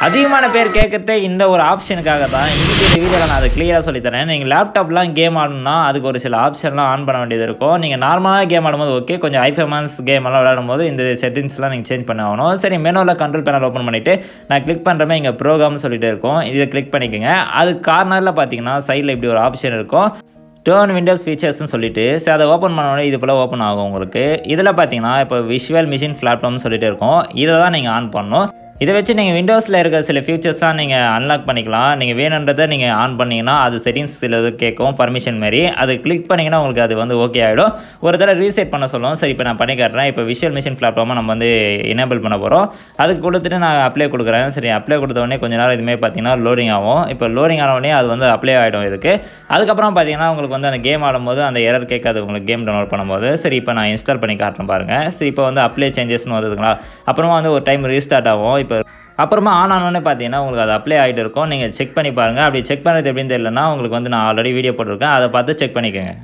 அதிகமான பேர் கேட்குறதே இந்த ஒரு ஆப்ஷனுக்காக தான். இன்றைக்கி இந்த வீடியோவில் நான் அதை கிளியராக சொல்லித்தரேன். நீங்கள் லேப்டாப்லாம் கேம் ஆடணும்னா அதுக்கு ஒரு சில ஆப்ஷன்லாம் ஆன் பண்ண வேண்டியது இருக்கும். நீங்கள் நார்மலாக கேம் ஆடும்போது ஓகே, கொஞ்சம் ஹைஃபேமஸ் கேம் எல்லாம் விளையாடும்போது இந்த செட்டிங்ஸ்லாம் நீங்கள் சேஞ்ச் பண்ண ஆகணும். சரி, மெனுவில் கண்ட்ரோல் பேனல் ஓப்பன் பண்ணிவிட்டு நான் கிளிக் பண்ணுறமே இங்கே ப்ரோக்ராம்னு சொல்லிட்டு இருக்கும். இதை கிளிக் பண்ணிக்கோங்க. அது கார்னரில் பார்த்தீங்கன்னா சைடில் இப்படி ஒரு ஆப்ஷன் இருக்கும், டர்ன் விண்டோஸ் ஃபீச்சர்ஸ்னு சொல்லிட்டு. சரி, அதை ஓப்பன் பண்ணோடனே இது போல் ஓப்பன் ஆகும் உங்களுக்கு. இதில் பார்த்தீங்கன்னா இப்போ விஷுவல் மிஷின் பிளாட்ஃபார்ம்னு சொல்லிட்டு இருக்கும். இதை தான் நீங்கள் ஆன் பண்ணணும். இதை வச்சு நீங்கள் விண்டோஸில் இருக்க சில ஃபியூச்சர்ஸ்லாம் நீங்கள் அன்லாக் பண்ணிக்கலாம். நீங்கள் வேணுன்றதை நீங்கள் ஆன் பண்ணிங்கன்னா அது செட்டிங்ஸ் சில இது கேட்கும், பர்மிஷன் மாரி. அது கிளிக் பண்ணிங்கன்னா உங்களுக்கு அது வந்து ஓகே ஆகிடும். ஒரு தடவை ரீசெட் பண்ண சொல்லுவோம். சரி, இப்போ நான் பண்ணி காட்டுறேன். இப்போ விஷுவல் மிஷின் பிளாட்ஃபார்மாக நம்ம வந்து எனேபிள் பண்ண போகிறோம். அதுக்கு கொடுத்துட்டு நான் அப்ளை கொடுக்குறேன். சரி, அப்ளை கொடுத்த உடனே கொஞ்சம் நேரம் இதுமாதிரி பார்த்தீங்கன்னா லோடிங் ஆகும். இப்போ லோடிங் ஆன உடனே அது வந்து அப்ளை ஆகிடும் இதுக்கு. அதுக்கப்புறம் பார்த்தீங்கன்னா உங்களுக்கு வந்து அந்த கேம் ஆடும்போது அந்த எரர் கேட்காது உங்களுக்கு கேம் டவுன்லோட் பண்ணும்போது. சரி, இப்போ நான் இன்ஸ்டால் பண்ணி காட்டுறேன் பாருங்கள். சரி, இப்போ வந்து அப்ளை சேஞ்சஸ்னு வருதுங்களா. அப்புறமா வந்து ஒரு டைம் ரீஸ்டார்ட் ஆகும். இப்போ அப்புறமா ஆன் ஆனோடனே பார்த்தீங்கன்னா உங்களுக்கு அது அப்ளை ஆகிட்டு இருக்கும். நீங்கள் செக் பண்ணி பாருங்கள். அப்படி செக் பண்ணுறது எப்படின்னு தெரியலன்னா உங்களுக்கு வந்து நான் ஆல்ரெடி வீடியோ போட்டிருக்கேன், அதை பார்த்து செக் பண்ணிக்கோங்க.